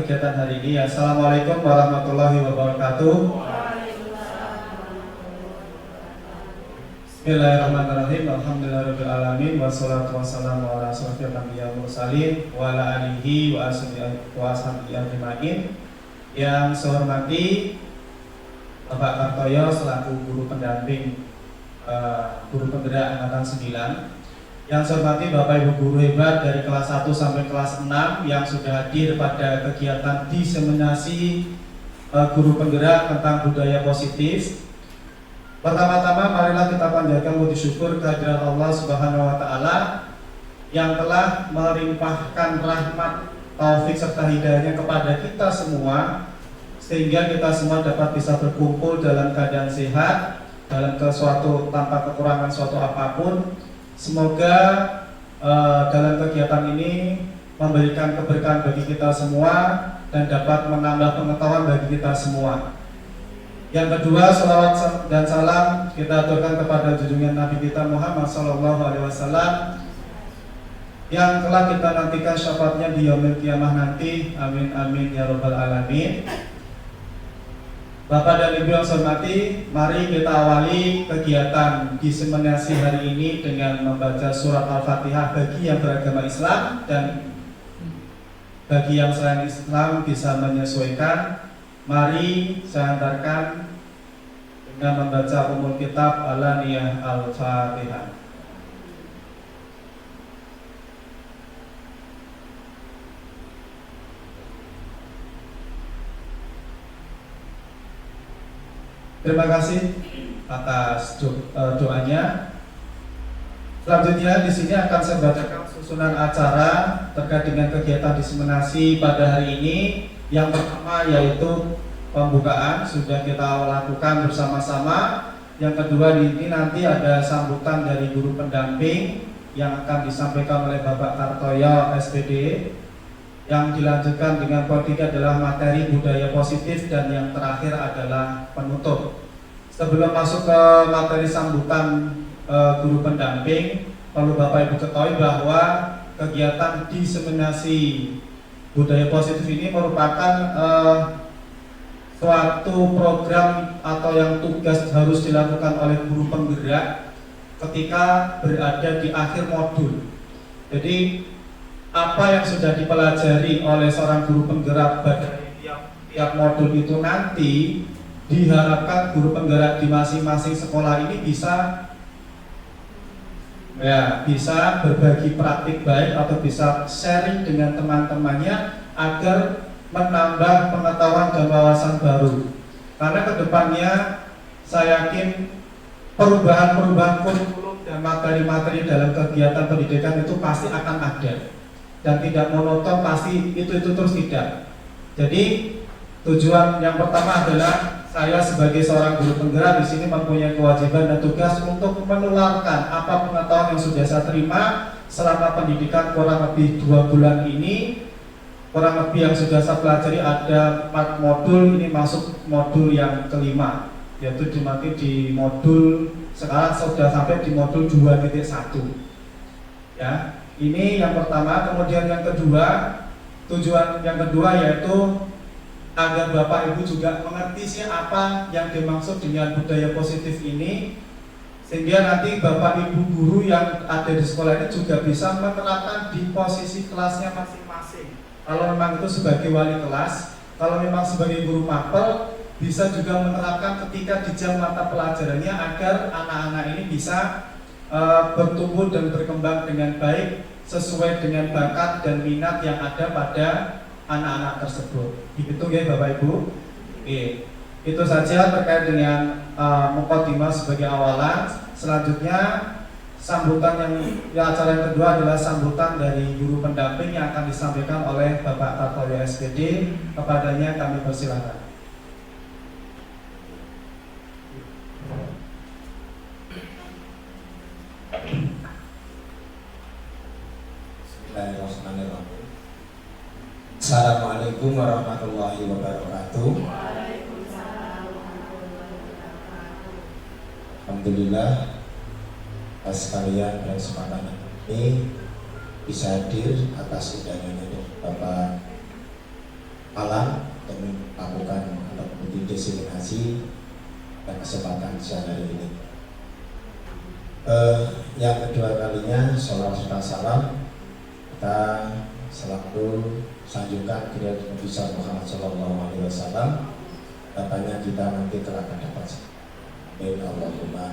kegiatan hari ini. Assalamualaikum warahmatullahi wabarakatuh. Bismillahirrahmanirrahim. Alhamdulillahirabbil alamin wassalatu wassalamu ala asyrofil anbiya'i wal mursalin wa ala alihi wa ashabihi ajmain. Yang saya hormati Bapak Kartoyo selaku guru pendamping guru penggerak angkatan 9. Yang saya hormati Bapak Ibu guru hebat dari kelas 1 sampai kelas 6 yang sudah hadir pada kegiatan diseminasi guru penggerak tentang budaya positif. Pertama-tama marilah kita panjatkan puji syukur kehadirat Allah Subhanahu wa taala yang telah melimpahkan rahmat, taufik serta hidayahnya kepada kita semua sehingga kita semua dapat bisa berkumpul dalam keadaan sehat, dalam suatu tanpa kekurangan suatu apapun. Semoga dalam kegiatan ini memberikan keberkahan bagi kita semua dan dapat menambah pengetahuan bagi kita semua. Yang kedua, salawat dan salam kita aturkan kepada junjungan Nabi kita Muhammad SAW yang telah kita nantikan syafaatnya di yaumil qiyamah nanti. Amin amin ya rabbal alamin. Bapak dan Ibu yang saya hormati, mari kita awali kegiatan diseminasi hari ini dengan membaca surat Al-Fatihah bagi yang beragama Islam dan bagi yang selain Islam bisa menyesuaikan. Mari saya antarkan dengan membaca umul kitab Alaniyah Al-Fatihah. Terima kasih atas doanya. Selanjutnya di sini akan saya bacakan susunan acara terkait dengan kegiatan diseminasi pada hari ini. Yang pertama yaitu pembukaan sudah kita lakukan bersama-sama. Yang kedua ini nanti ada sambutan dari guru pendamping yang akan disampaikan oleh Bapak Kartoyo SPD. Yang dilanjutkan dengan poin 3 adalah materi budaya positif dan yang terakhir adalah penutup. Sebelum masuk ke materi sambutan guru pendamping, perlu Bapak Ibu ketahui bahwa kegiatan diseminasi budaya positif ini merupakan suatu program atau yang tugas harus dilakukan oleh guru penggerak ketika berada di akhir modul. Jadi apa yang sudah dipelajari oleh seorang guru penggerak pada tiap modul itu nanti diharapkan guru penggerak di masing-masing sekolah ini bisa berbagi praktik baik atau bisa sharing dengan teman-temannya agar menambah pengetahuan dan wawasan baru. Karena kedepannya saya yakin perubahan-perubahan kurikulum dan materi-materi dalam kegiatan pendidikan itu pasti akan ada dan tidak monoton, pasti itu terus tidak. Jadi tujuan yang pertama adalah saya sebagai seorang guru penggerak di sini mempunyai kewajiban dan tugas untuk menularkan apa pengetahuan yang sudah saya terima selama pendidikan kurang lebih 2 bulan ini. Kurang lebih yang sudah saya pelajari ada 4 modul, ini masuk modul yang kelima, yaitu di modul sekarang sudah sampai di modul 2.1. Ya, ini yang pertama. Kemudian yang kedua, tujuan yang kedua yaitu agar Bapak Ibu juga mengerti sih apa yang dimaksud dengan budaya positif ini, sehingga nanti Bapak Ibu guru yang ada di sekolah ini juga bisa menerapkan di posisi kelasnya masing-masing. Kalau memang itu sebagai wali kelas, kalau memang sebagai guru mapel, bisa juga menerapkan ketika di jam mata pelajarannya agar anak-anak ini bisa bertumbuh dan berkembang dengan baik sesuai dengan bakat dan minat yang ada pada anak-anak tersebut. Begitu ya Bapak Ibu. Oke. Itu saja terkait dengan mukadimah sebagai awalan. Selanjutnya sambutan acara yang kedua adalah sambutan dari guru pendamping yang akan disampaikan oleh Bapak Kartoyo SPD. Kepadanya kami persilakan. Bismillahirrahmanirrahim. Assalamualaikum warahmatullahi wabarakatuh. Alhamdulillah sekalian dan kesempatan ini bisa hadir atas undangan dari Bapak Alam untuk melakukan atau mengikuti diseminasi dan kesempatan siang hari ini. Yang kedua kalinya, sholawat serta salam kita selalu sanjungkan kepada Nabi Muhammad SAW. Katanya kita nanti telah akan dapat. Allahumma.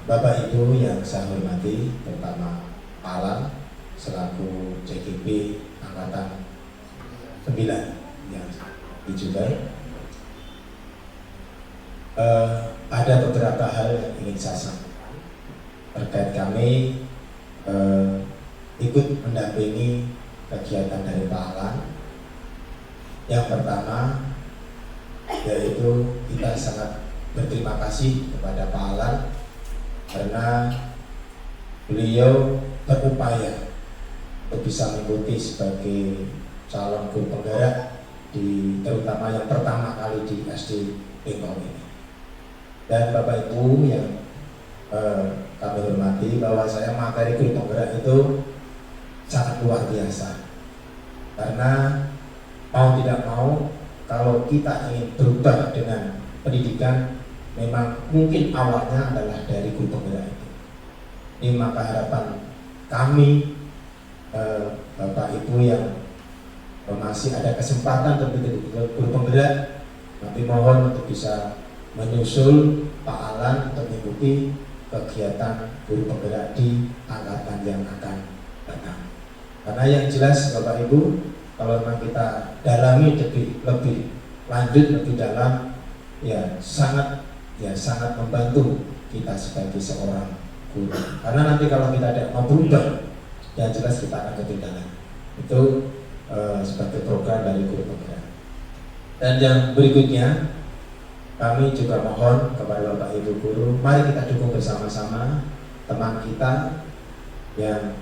Bapak Ibu yang saya hormati, terutama Alam selaku CGP Angkatan 9 yang dijugai. Ada beberapa hal yang ingin saya sampaikan terkait kami ikut mendampingi kegiatan dari Pak Alan. Yang pertama yaitu kita sangat berterima kasih kepada Pak Alan karena beliau berupaya untuk bisa mengikuti sebagai calon guru penggerak terutama yang pertama kali di SD Bengkong ini. Dan Bapak Ibu yang kami hormati, bahwa saya materi guru penggerak itu sangat luar biasa. Karena mau tidak mau, kalau kita ingin berubah dengan pendidikan, memang mungkin awalnya adalah dari guru penggerak itu. Ini maka harapan kami, Bapak Ibu yang masih ada kesempatan untuk guru penggerak, nanti mohon untuk bisa menyusul Pak Alan untuk mengikuti kegiatan guru penggerak di angkatan yang akan datang. Karena yang jelas Bapak Ibu, kalau memang kita dalami lebih lanjut, lebih dalam, ya sangat membantu kita sebagai seorang guru. Karena nanti kalau kita tidak mau berubah, yang jelas kita akan ketinggalan. Itu sebagai program dari guru penggerak. Dan yang berikutnya, kami juga mohon kepada Bapak Ibu guru, mari kita dukung bersama-sama teman kita yang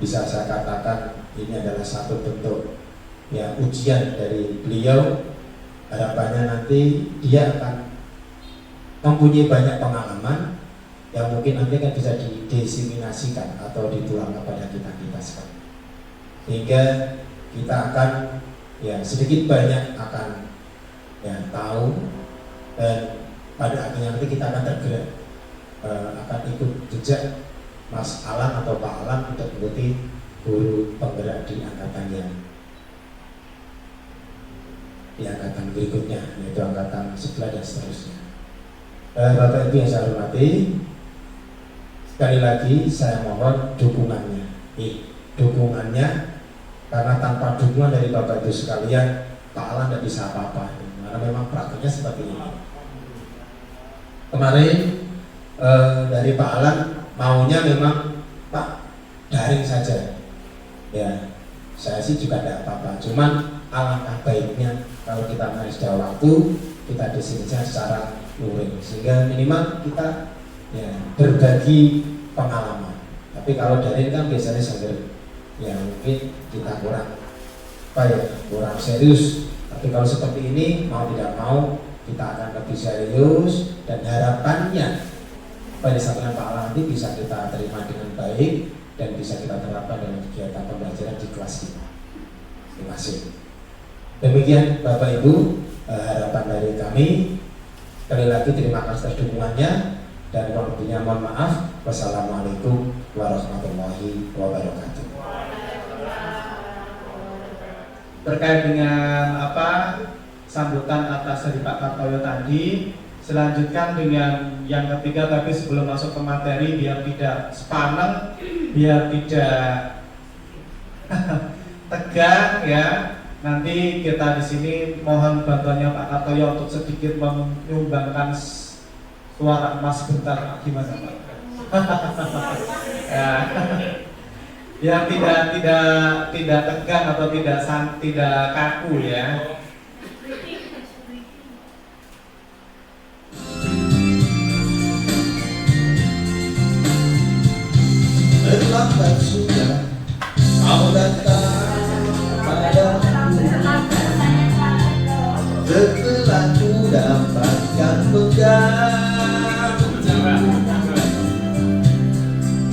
bisa saya katakan ini adalah satu bentuk ya ujian dari beliau. Harapannya nanti dia akan mempunyai banyak pengalaman yang mungkin nanti akan bisa didiseminasikan atau dituang kepada kita sekalian. Sehingga kita akan ya sedikit banyak akan ya tahu, dan pada akhirnya nanti kita akan tergerak akan ikut jejak Mas Alan atau Pak Alan untuk mengikuti guru penggerak di angkatan berikutnya, yaitu angkatan 11 dan seterusnya. Bapak Ibu yang saya hormati, sekali lagi saya mohon dukungannya. Dukungannya, karena tanpa dukungan dari Bapak Ibu sekalian, Pak Alan tidak bisa apa-apa. Karena memang prakteknya seperti ini. Kemarin dari Pak Alan maunya memang Pak daring saja. Ya, saya sih juga tidak apa-apa. Cuman alangkah baiknya kalau kita ada waktu, kita disini secara luring, sehingga minimal kita ya berbagi pengalaman. Tapi kalau daring kan biasanya sambil ya mungkin kita kurang serius. Tapi kalau seperti ini, mau tidak mau kita akan lebih serius, dan harapannya pada saat Pak Alan nanti bisa kita terima dengan baik dan bisa kita terapkan dalam kegiatan pembelajaran di kelas kita masing-masing. Demikian Bapak Ibu harapan dari kami. Sekali lagi terima kasih atas dukungannya, dan kurang lebihnya mohon maaf. Wassalamualaikum warahmatullahi wabarakatuh. Terkait dengan sambutan atas dari Pak Kartoyo tadi, selanjutkan dengan yang ketiga, tapi sebelum masuk ke materi biar tidak sepaneng, biar tidak tegang ya. Nanti kita di sini mohon bantuannya Pak Kartoyo untuk sedikit menyumbangkan suara emas bentar, gimana Pak? Ya. Yang tidak tegang atau tidak kaku ya. Terlambat sudah kau datang padaku, setelah ku dapatkan pegang.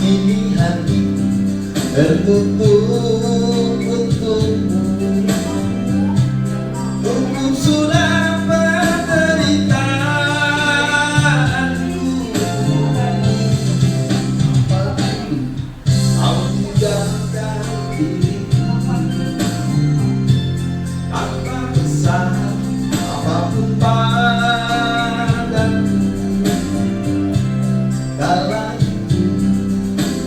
Ini hati tertutup Untukmu sudah penderitaanku. Kau tinggalkan diriku tanpa pesan apapun padaku. Kala itu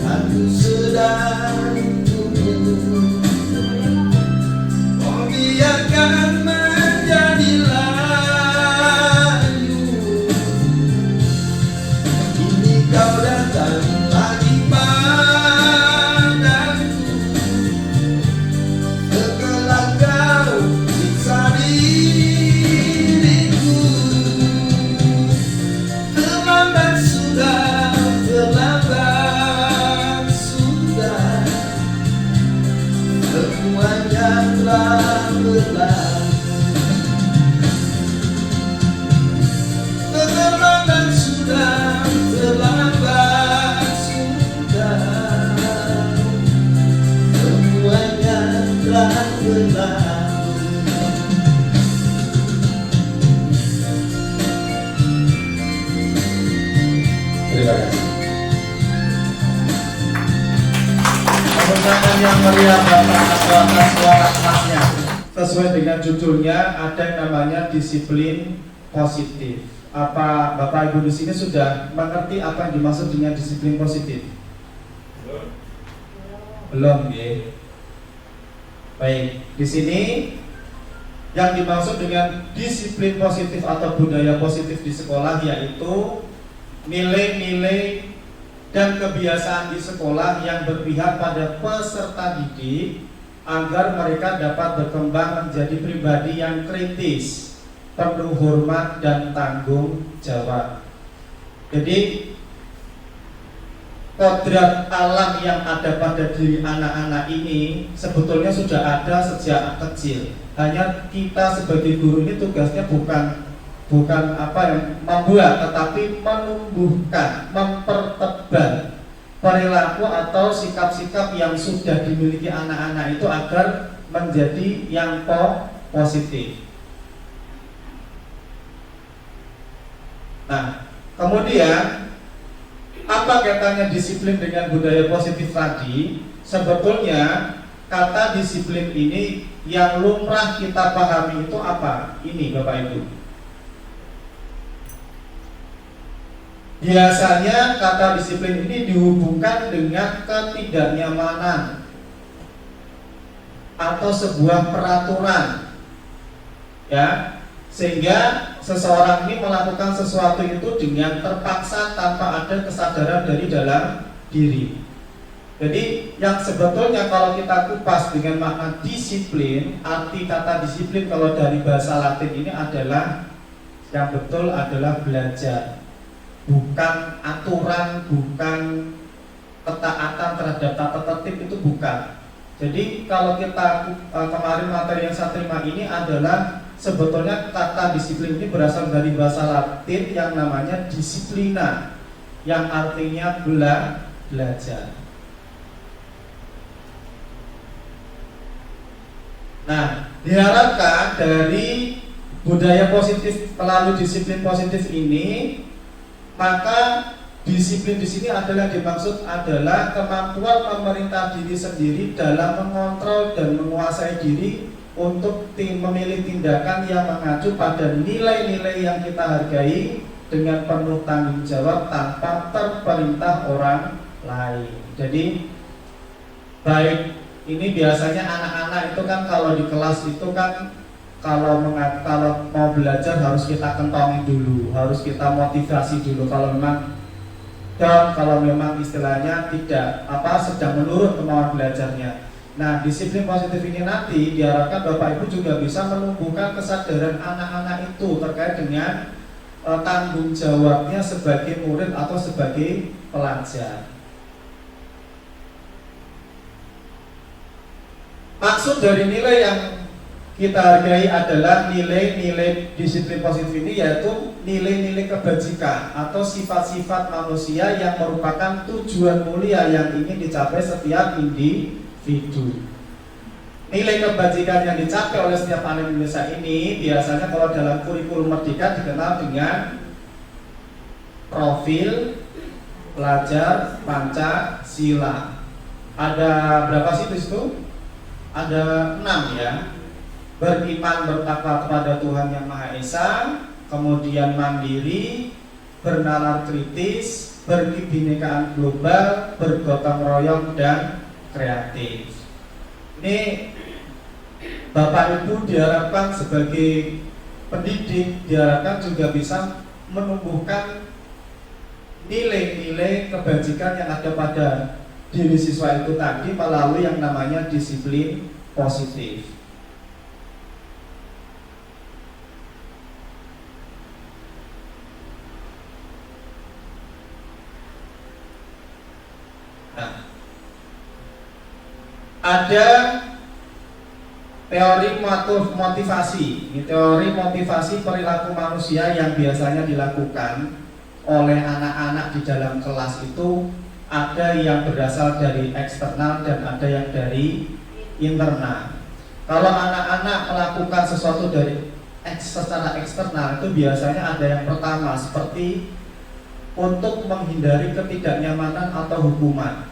aku sedang tumbuh. Kau biarkan menjadi layu. Kini kau datang lagi padaku. Setelah kau siksa diriku. Terlambat sudah, terlambat sudah. Semuanya telah berlalu. Terlambat sudah, terlambat sudah. Semuanya telah berlalu. Terima kasih. Tepuk tangan yang meriah Bapak atas suara khasnya. Sesuai dengan judulnya, ada yang namanya disiplin positif. Apa Bapak Ibu di sini sudah mengerti apa yang dimaksud dengan disiplin positif? Belum, ya. Baik, di sini yang dimaksud dengan disiplin positif atau budaya positif di sekolah yaitu nilai-nilai dan kebiasaan di sekolah yang berpihak pada peserta didik agar mereka dapat berkembang menjadi pribadi yang kritis, penuh hormat dan tanggung jawab. Jadi kodrat alam yang ada pada diri anak-anak ini sebetulnya sudah ada sejak kecil. Hanya kita sebagai guru ini tugasnya bukan apa yang membuat, tetapi menumbuhkan, mempertebal perilaku atau sikap-sikap yang sudah dimiliki anak-anak itu agar menjadi yang positif. Nah, kemudian apa kaitannya disiplin dengan budaya positif tadi? Sebetulnya kata disiplin ini yang lumrah kita pahami itu apa? Ini Bapak Ibu. Biasanya kata disiplin ini dihubungkan dengan ketidaknyamanan atau sebuah peraturan, ya, sehingga seseorang ini melakukan sesuatu itu dengan terpaksa tanpa ada kesadaran dari dalam diri. Jadi yang sebetulnya kalau kita kupas dengan makna disiplin, arti kata disiplin kalau dari bahasa Latin ini adalah yang betul adalah belajar. Bukan aturan, bukan ketaatan terhadap tata tertib, itu bukan. Jadi kalau kita kemarin materi yang saya terima ini adalah sebetulnya kata disiplin ini berasal dari bahasa Latin yang namanya disiplina, yang artinya belajar. Nah, diharapkan dari budaya positif melalui disiplin positif ini, maka disiplin di sini adalah dimaksud adalah kemampuan pemerintah diri sendiri dalam mengontrol dan menguasai diri untuk memilih tindakan yang mengacu pada nilai-nilai yang kita hargai dengan penuh tanggung jawab tanpa terperintah orang lain. Jadi baik ini biasanya anak-anak itu kan kalau di kelas itu kan kalau mau belajar harus kita kentongi dulu, harus kita motivasi dulu. Kalau memang kalau memang istilahnya tidak sedang menurun kemauan belajarnya. Nah, disiplin positif ini nanti diharapkan Bapak Ibu juga bisa menumbuhkan kesadaran anak-anak itu terkait dengan tanggung jawabnya sebagai murid atau sebagai pelajar. Maksud dari nilai yang kita hargai adalah nilai-nilai disiplin positif ini, yaitu nilai-nilai kebajikan atau sifat-sifat manusia yang merupakan tujuan mulia yang ingin dicapai setiap individu. nilai kebajikan yang dicapai oleh setiap anak Indonesia ini biasanya kalau dalam kurikulum Merdeka dikenal dengan profil pelajar Pancasila. Ada berapa sih itu? Ada 6 ya. Beriman bertakwa kepada Tuhan Yang Maha Esa, kemudian mandiri, bernalar kritis, berkebinekaan global, bergotong royong, dan kreatif. Ini Bapak Ibu diharapkan sebagai pendidik, diharapkan juga bisa menumbuhkan nilai-nilai kebajikan yang ada pada diri siswa itu tadi melalui yang namanya disiplin positif. Nah, ada teori motivasi. Ini teori motivasi perilaku manusia yang biasanya dilakukan oleh anak-anak di dalam kelas itu ada yang berasal dari eksternal dan ada yang dari internal. Kalau anak-anak melakukan sesuatu secara eksternal itu biasanya ada yang pertama seperti untuk menghindari ketidaknyamanan atau hukuman.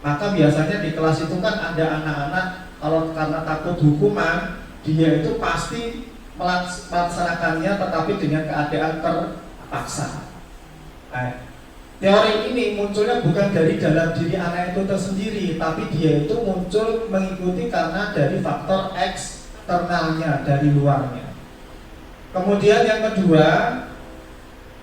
Maka biasanya di kelas itu kan ada anak-anak kalau karena takut hukuman dia itu pasti melaksanakannya tetapi dengan keadaan terpaksa. Nah, teori ini munculnya bukan dari dalam diri anak itu tersendiri, tapi dia itu muncul mengikuti karena dari faktor eksternalnya, dari luarnya. Kemudian yang kedua,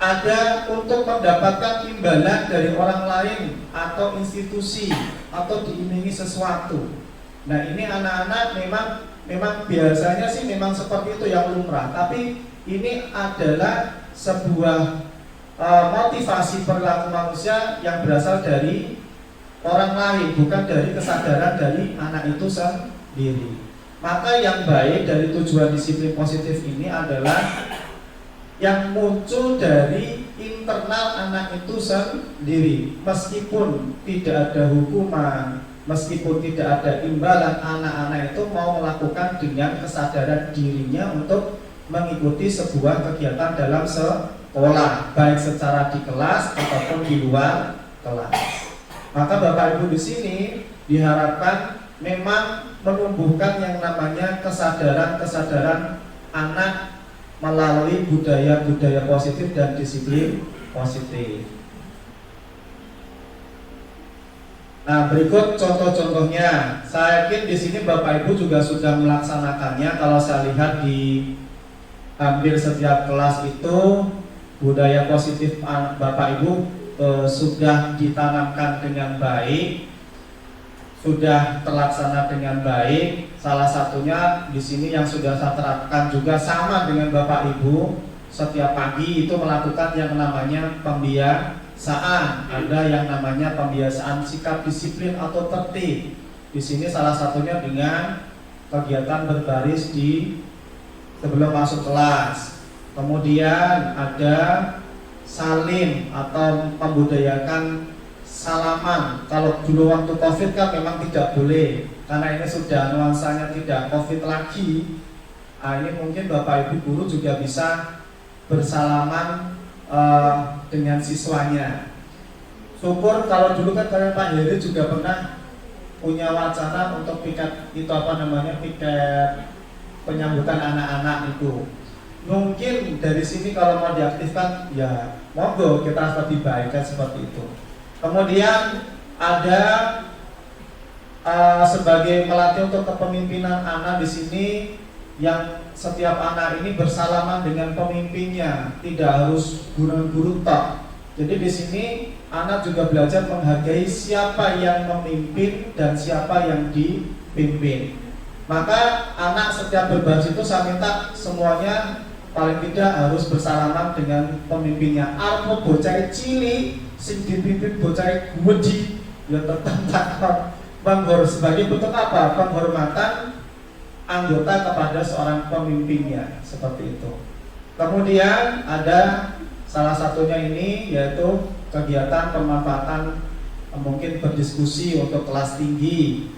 ada untuk mendapatkan imbalan dari orang lain atau institusi atau diimingi sesuatu. Nah, ini anak-anak memang biasanya sih memang seperti itu yang lumrah, tapi ini adalah sebuah motivasi perilaku manusia yang berasal dari orang lain, bukan dari kesadaran dari anak itu sendiri. Maka yang baik dari tujuan disiplin positif ini adalah yang muncul dari internal anak itu sendiri. Meskipun tidak ada hukuman, meskipun tidak ada imbalan, anak-anak itu mau melakukan dengan kesadaran dirinya untuk mengikuti sebuah kegiatan dalam sekolah, baik secara di kelas ataupun di luar kelas. Maka Bapak Ibu di sini diharapkan memang menumbuhkan yang namanya kesadaran anak melalui budaya positif dan disiplin positif. Nah, berikut contoh-contohnya. Saya yakin di sini Bapak Ibu juga sudah melaksanakannya. Kalau saya lihat di hampir setiap kelas itu budaya positif Bapak Ibu sudah ditanamkan dengan baik, sudah terlaksana dengan baik. Salah satunya di sini yang sudah saya terapkan juga sama dengan Bapak Ibu, setiap pagi itu melakukan yang namanya pembiasaan. Ada yang namanya pembiasaan sikap disiplin atau tertib. Di sini salah satunya dengan kegiatan berbaris di sebelum masuk kelas. Kemudian ada salim atau membudayakan salaman. Kalau dulu waktu COVID kan memang tidak boleh, karena ini sudah nuansanya tidak COVID lagi. Nah, ini mungkin Bapak Ibu guru juga bisa bersalaman dengan siswanya. Syukur kalau dulu kan kayak Pak Heri juga pernah punya wacana untuk piket itu piket penyambutan anak-anak itu. Mungkin dari sini kalau mau diaktifkan ya monggo, kita harus lebih baik kan seperti itu. Kemudian ada sebagai melatih untuk kepemimpinan anak di sini, yang setiap anak ini bersalaman dengan pemimpinnya, tidak harus guru tok. Jadi di sini anak juga belajar menghargai siapa yang memimpin dan siapa yang dipimpin. Maka anak setiap berbaris itu saya minta semuanya paling tidak harus bersalaman dengan pemimpinnya. Arep bocah cilik sing dipimpin bocah gede ya tetap sebagai bentuk apa? Penghormatan anggota kepada seorang pemimpinnya, seperti itu. Kemudian ada salah satunya ini yaitu kegiatan pemanfaatan mungkin berdiskusi untuk kelas tinggi.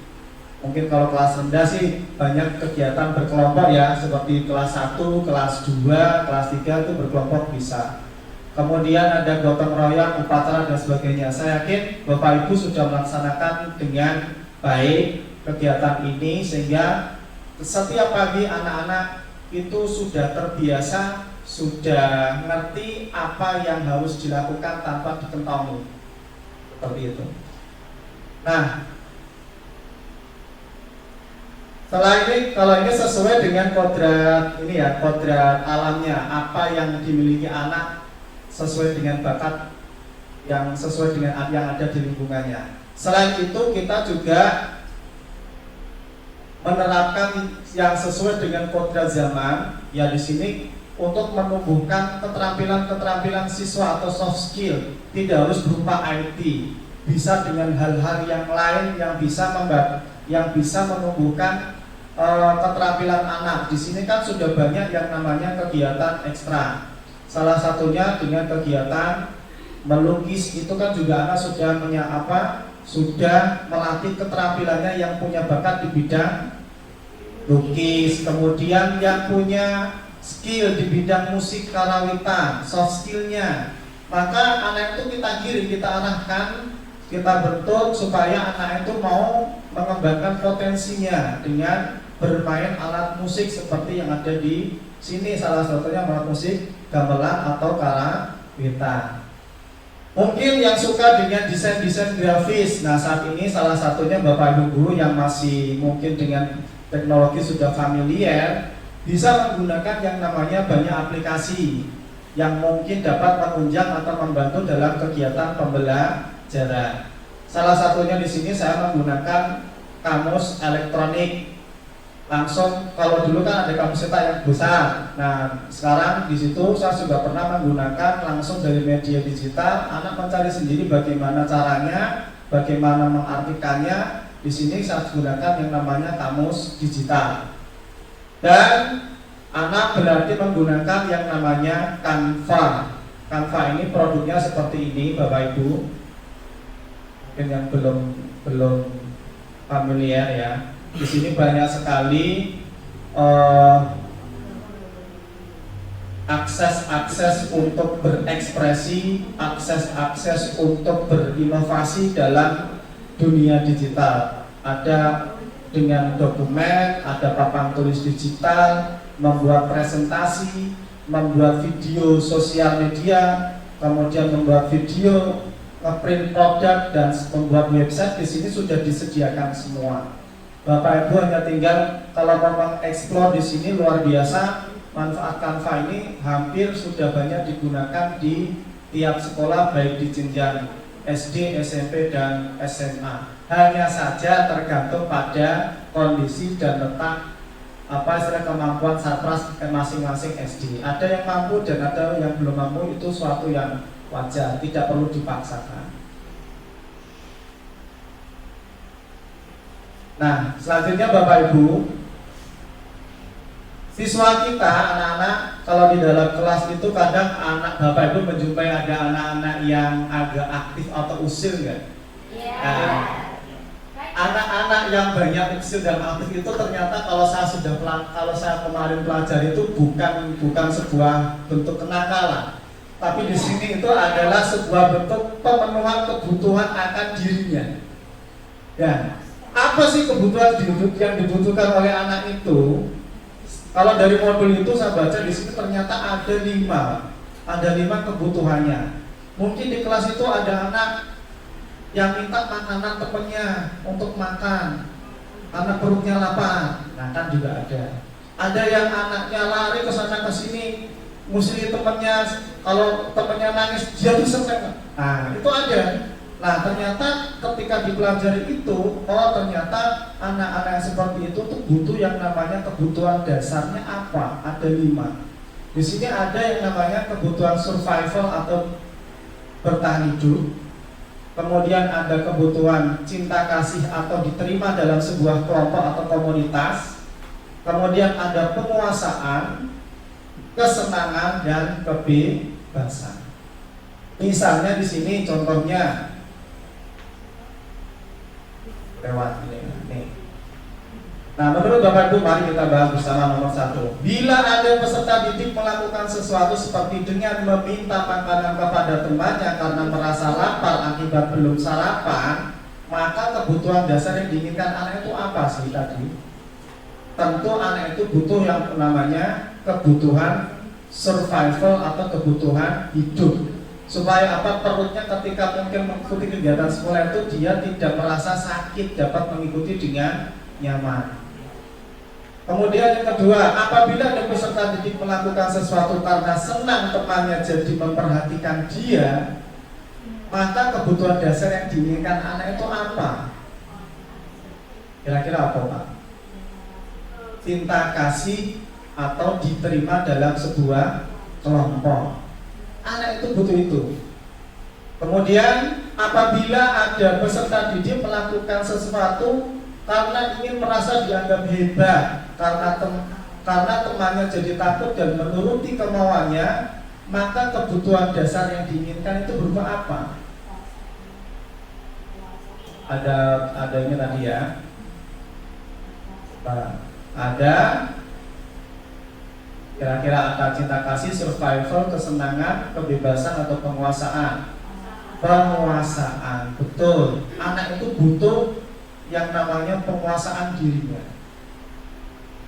Mungkin kalau kelas rendah sih banyak kegiatan berkelompok ya, seperti kelas 1, kelas 2, kelas 3 itu berkelompok bisa. Kemudian ada gotong royong, upacara dan sebagainya. Saya yakin Bapak Ibu sudah melaksanakan dengan baik kegiatan ini, sehingga setiap pagi anak-anak itu sudah terbiasa, sudah ngerti apa yang harus dilakukan tanpa dikentongi. Seperti itu. Nah, setelah ini, kalau ini sesuai dengan kodrat ini ya, kodrat alamnya, apa yang dimiliki anak sesuai dengan bakat yang sesuai dengan yang ada di lingkungannya. Selain itu kita juga menerapkan yang sesuai dengan kodrat zaman ya di sini untuk menumbuhkan keterampilan siswa atau soft skill. Tidak harus berupa IT, bisa dengan hal-hal yang lain yang bisa menumbuhkan keterampilan anak. Di sini kan sudah banyak yang namanya kegiatan ekstra. Salah satunya dengan kegiatan melukis, itu kan juga anak sudah sudah melatih keterampilannya, yang punya bakat di bidang lukis. Kemudian yang punya skill di bidang musik karawitan, soft skillnya, maka anak itu kita giring, kita arahkan, kita bentuk supaya anak itu mau mengembangkan potensinya dengan bermain alat musik seperti yang ada di sini. Salah satunya alat musik gamelan atau karawitan. Mungkin yang suka dengan desain-desain grafis. Nah, saat ini salah satunya Bapak Ibu guru yang masih mungkin dengan teknologi sudah familiar, bisa menggunakan yang namanya banyak aplikasi yang mungkin dapat menunjang atau membantu dalam kegiatan pembelajaran. Salah satunya di sini saya menggunakan kamus elektronik. Langsung, kalau dulu kan ada kamus cetak yang besar. Nah, sekarang di situ saya sudah pernah menggunakan langsung dari media digital. Anak mencari sendiri bagaimana caranya, bagaimana mengartikannya. Di sini saya gunakan yang namanya kamus digital. Dan anak berarti menggunakan yang namanya Canva. Canva ini produknya seperti ini, Bapak Ibu. Mungkin yang belum familiar ya. Di sini banyak sekali akses untuk berekspresi, akses untuk berinovasi dalam dunia digital. Ada dengan dokumen, ada papan tulis digital, membuat presentasi, membuat video sosial media, kemudian membuat video, ngeprint produk, dan membuat website. Di sini sudah disediakan semua. Bapak Ibu hanya tinggal kalau mau mengeksplor di sini luar biasa. Manfaat Canva ini hampir sudah banyak digunakan di tiap sekolah, baik di jenjang SD, SMP, dan SMA. Hanya saja tergantung pada kondisi dan letak kemampuan satras masing-masing SD. Ada yang mampu dan ada yang belum mampu, itu suatu yang wajar, tidak perlu dipaksakan. Nah, selanjutnya Bapak Ibu, siswa kita, anak-anak, kalau di dalam kelas itu kadang anak Bapak Ibu menjumpai ada anak-anak yang agak aktif atau usil nggak? Yeah. Nah, anak-anak yang banyak usil dan aktif itu ternyata kalau saya kemarin pelajari itu bukan sebuah bentuk kenakalan, tapi di sini itu adalah sebuah bentuk pemenuhan kebutuhan akan dirinya. Ya. Apa sih kebutuhan yang dibutuhkan oleh anak itu? Kalau dari modul itu saya baca di sini ternyata ada 5 kebutuhannya. Mungkin di kelas itu ada anak yang minta makanan temannya untuk makan karena perutnya lapar. Nah, kan juga ada. Ada yang anaknya lari ke sana ke sini, musuhi temannya, kalau temannya nangis dia bisa. Nah, itu ada. Nah, ternyata ketika dipelajari itu, ternyata anak-anak yang seperti itu tuh butuh yang namanya kebutuhan dasarnya apa? Ada 5. Di sini ada yang namanya kebutuhan survival atau bertahan hidup. Kemudian ada kebutuhan cinta kasih atau diterima dalam sebuah kelompok atau komunitas. Kemudian ada penguasaan, kesenangan, dan kebebasan. Misalnya di sini contohnya lewat ini. Nah, menurut Bapak Ibu, mari kita bahas bersama nomor 1. Bila ada peserta didik melakukan sesuatu seperti dengan meminta makanan kepada temannya karena merasa lapar akibat belum sarapan, maka kebutuhan dasar yang diinginkan anak itu apa sih tadi? Tentu anak itu butuh yang namanya kebutuhan survival atau kebutuhan hidup. Supaya apa? Perutnya ketika mungkin mengikuti kegiatan sekolah itu dia tidak merasa sakit, dapat mengikuti dengan nyaman. Kemudian yang kedua, apabila ada peserta didik melakukan sesuatu karena senang temannya jadi memperhatikan dia, maka kebutuhan dasar yang diinginkan anak itu apa? Kira-kira apa, Pak? Cinta kasih atau diterima dalam sebuah kelompok. Anak itu butuh itu. Kemudian apabila ada peserta didik melakukan sesuatu karena ingin merasa dianggap hebat, karena temannya jadi takut dan menuruti kemauannya, maka kebutuhan dasar yang diinginkan itu berupa apa? Ada ini tadi ya. Nah, ada kira-kira ada cinta kasih, survival, kesenangan, kebebasan atau penguasaan? Penguasaan, betul. Anak itu butuh yang namanya penguasaan dirinya.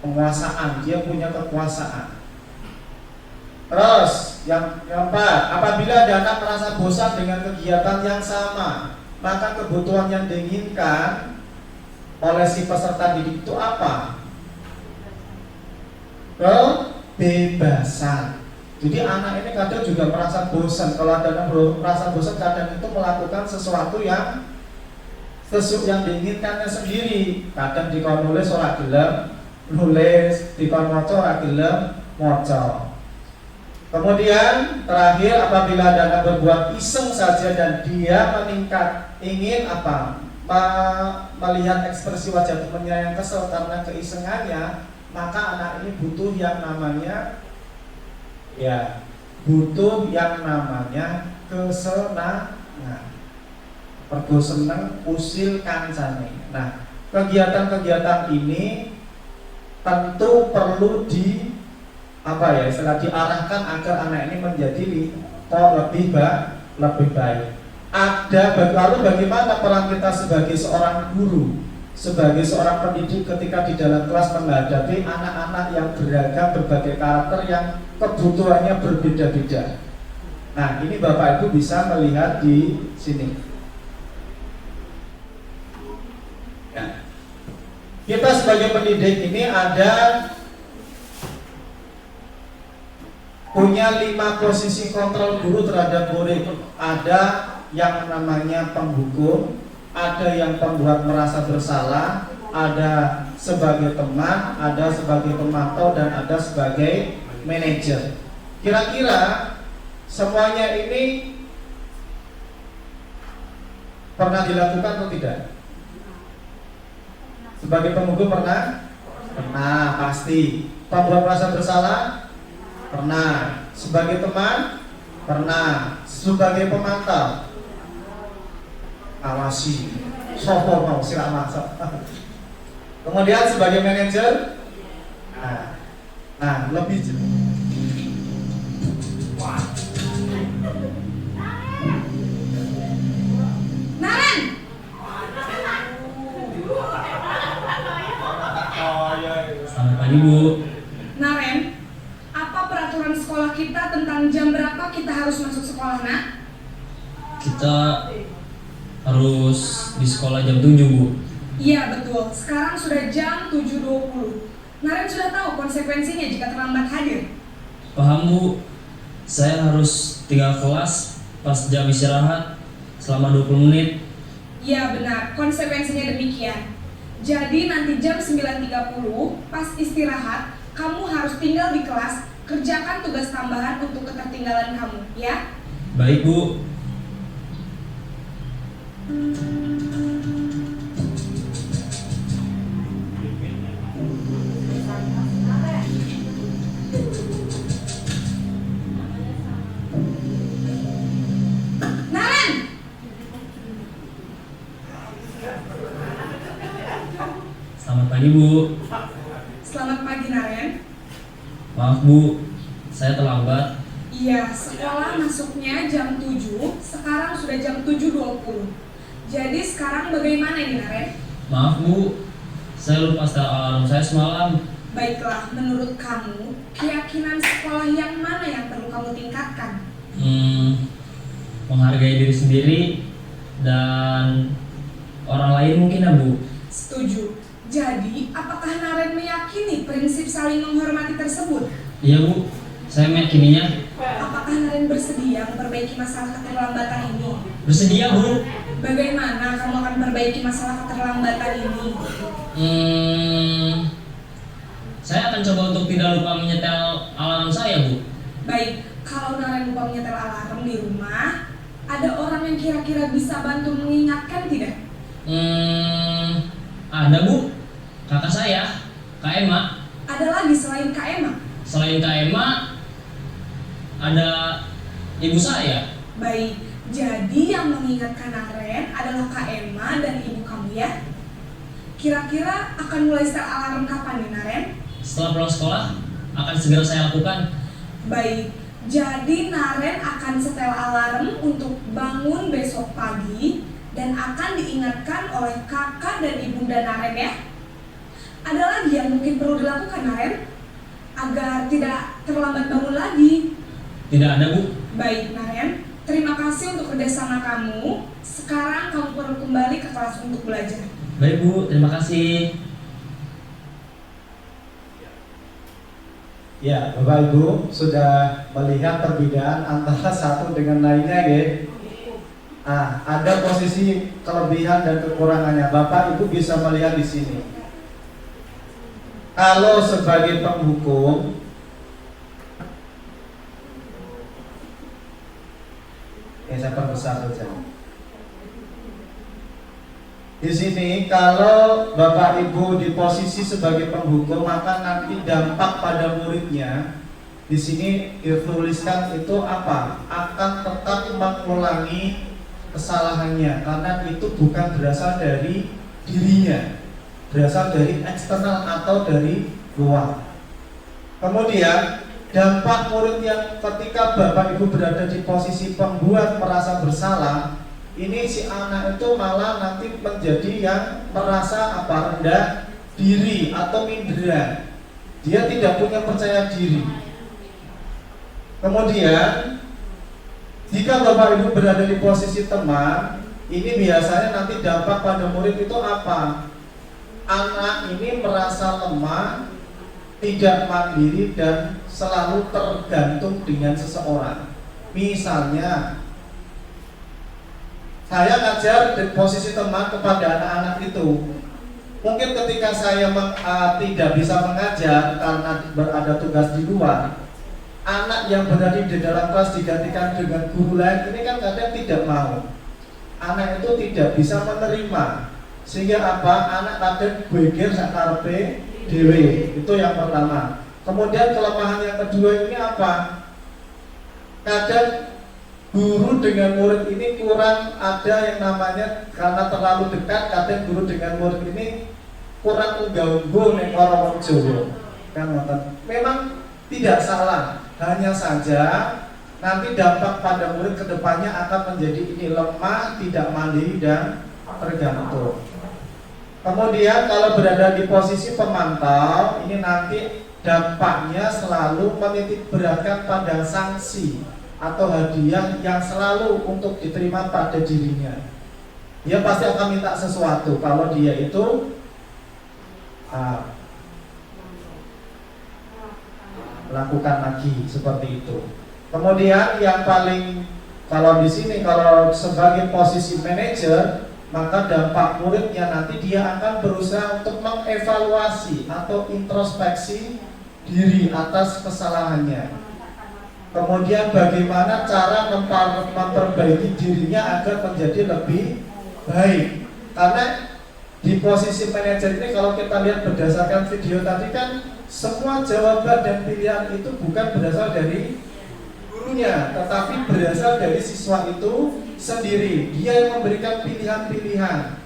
Penguasaan, dia punya kekuasaan. Terus yang keempat, apabila ada anak merasa bosan dengan kegiatan yang sama, maka kebutuhan yang diinginkan oleh si peserta didik itu apa? Kebebasan. Jadi anak ini kadang juga merasa bosan. Kalau ada anak merasa bosan, kadang itu melakukan sesuatu yang diinginkannya sendiri. Kadang dikon nulis ora gelem nulis, dikon maca ora gelem maca. Kemudian terakhir, apabila ada anak berbuat iseng saja dan dia ingin apa? Melihat ekspresi wajah temannya yang kesel karena keisengannya, maka anak ini butuh yang namanya kesenangan. Pergo seneng usil kancane. Nah, kegiatan-kegiatan ini tentu perlu diarahkan agar anak ini menjadi lebih baik. Lalu bagaimana peran kita sebagai seorang guru, sebagai seorang pendidik ketika di dalam kelas menghadapi anak-anak yang beragam, berbagai karakter yang kebutuhannya berbeda-beda. Nah, ini Bapak Ibu bisa melihat di sini. Ya. Kita sebagai pendidik ini punya 5 posisi kontrol guru terhadap murid. Ada yang namanya penghukum, ada yang pembuat merasa bersalah, ada sebagai teman, ada sebagai pemantau, dan ada sebagai manajer. Kira-kira semuanya ini pernah dilakukan atau tidak? Sebagai penghukum pernah? Pernah, pasti. Pembuat merasa bersalah? Pernah. Sebagai teman? Pernah. Sebagai pemantau? Awasi. Sopo mau silak masuk. Kemudian sebagai manajer? Nah, lebih Naren. Selamat pagi, Bu. Naren, apa peraturan sekolah kita tentang jam berapa kita harus masuk sekolah, Nak? Kita harus di sekolah jam 7, Bu. Iya, betul. Sekarang sudah jam 7.20. Naren sudah tahu konsekuensinya jika terlambat hadir. Paham, Bu. Saya harus tinggal kelas pas jam istirahat selama 20 menit. Iya, benar. Konsekuensinya demikian. Jadi nanti jam 9.30 pas istirahat, kamu harus tinggal di kelas, kerjakan tugas tambahan untuk ketertinggalan kamu, ya? Baik, Bu. Naren! Selamat pagi, Pagi Bu. Selamat pagi Naren. Maaf Bu, saya terlambat. Iya, sekolah masuknya jam 7, sekarang sudah jam 7.20. Jadi sekarang bagaimana ini Naren? Maaf Bu, saya lupa setel alarm saya semalam. Baiklah, menurut kamu, keyakinan sekolah yang mana yang perlu kamu tingkatkan? Menghargai diri sendiri dan orang lain mungkin ya Bu. Setuju. Jadi, apakah Naren meyakini prinsip saling menghormati tersebut? Iya Bu, saya meyakininya. Apakah Naren bersedia memperbaiki masalah keterlambatan ini? Bersedia Bu. Bagaimana kamu akan memperbaiki masalah keterlambatan ini? Saya akan coba untuk tidak lupa menyetel alarm saya Bu. Baik, kalau Naren lupa menyetel alarm di rumah, ada orang yang kira-kira bisa bantu mengingatkan tidak? Ada Bu, kakak saya, Kak Emma. Ada lagi selain Kak Emma? Selain Kak Emma, ada ibu saya. Baik, jadi yang mengingatkan Naren adalah Kak Emma dan ibu kamu ya? Kira-kira akan mulai setel alarm kapan nih Naren? Setelah pulang sekolah, akan segera saya lakukan. Baik, jadi Naren akan setel alarm untuk bangun besok pagi dan akan diingatkan oleh kakak dan ibunda Naren ya. Ada lagi yang mungkin perlu dilakukan Naren agar tidak terlambat bangun lagi? Tidak ada Bu. Baik Naren, terima kasih untuk kerjasama kamu. Sekarang kamu perlu kembali ke kelas untuk belajar. Baik Bu, terima kasih. Ya, Bapak Ibu sudah melihat perbedaan antara satu dengan lainnya ya. Ada posisi kelebihan dan kekurangannya. Bapak Ibu bisa melihat di sini. Kalau sebagai penghukum, saya perbesar saja. Di sini kalau Bapak Ibu di posisi sebagai penghukum, maka nanti dampak pada muridnya di sini dituliskan itu apa? Akan tetap mengulangi kesalahannya karena itu bukan berasal dari dirinya, berasal dari eksternal atau dari luar. Kemudian dampak murid yang ketika Bapak Ibu berada di posisi pembuat merasa bersalah, ini si anak itu malah nanti menjadi yang merasa rendah diri atau minderan. Dia tidak punya percaya diri. Kemudian jika Bapak Ibu berada di posisi teman, ini biasanya nanti dampak pada murid itu apa? Anak ini merasa lemah, tidak mandiri dan selalu tergantung dengan seseorang. Misalnya saya ngajar di posisi teman kepada anak-anak itu. Mungkin ketika saya tidak bisa mengajar karena berada tugas di luar, anak yang berada di dalam kelas digantikan dengan guru lain, ini kan kadang tidak mau. Anak itu tidak bisa menerima. Sehingga apa? Anak kadang beger sakarepe dewe. Itu yang pertama. Kemudian kelemahan yang kedua ini apa? Kadang guru dengan murid ini kurang ada yang namanya, karena terlalu dekat, kadang guru dengan murid ini kurang unggah-ungguh nek orang Jawa. Kan memang tidak salah, hanya saja nanti dampak pada murid kedepannya akan menjadi ini lemah, tidak mandiri dan tergantung. Kemudian kalau berada di posisi pemantau, ini nanti dampaknya selalu menitik beratkan pada sanksi atau hadiah yang selalu untuk diterima pada dirinya. Dia pasti akan minta sesuatu kalau dia itu lakukan lagi seperti itu. Kemudian yang paling, kalau di sini kalau sebagai posisi manajer, maka dampak muridnya nanti dia akan berusaha untuk mengevaluasi atau introspeksi diri atas kesalahannya. Kemudian bagaimana cara memperbaiki dirinya agar menjadi lebih baik. Karena di posisi manajer ini kalau kita lihat berdasarkan video tadi kan semua jawaban dan pilihan itu bukan berasal dari gurunya, tetapi berasal dari siswa itu sendiri. Dia yang memberikan pilihan-pilihan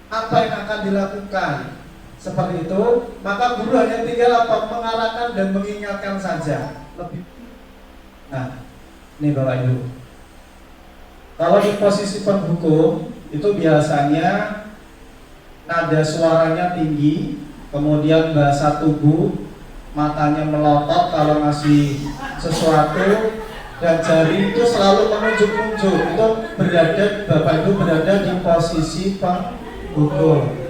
apa yang akan dilakukan. seperti itu, maka guru hanya tinggal apa? Mengarahkan dan mengingatkan saja. Lebih. Nah, ini Bapak Ibu. Kalau di posisi penghukum itu biasanya nada suaranya tinggi, kemudian bahasa tubuh, matanya melotot kalau ngasih sesuatu, dan jari itu selalu menunjuk-nunjuk. Itu Bapak Ibu berada di posisi penghukum.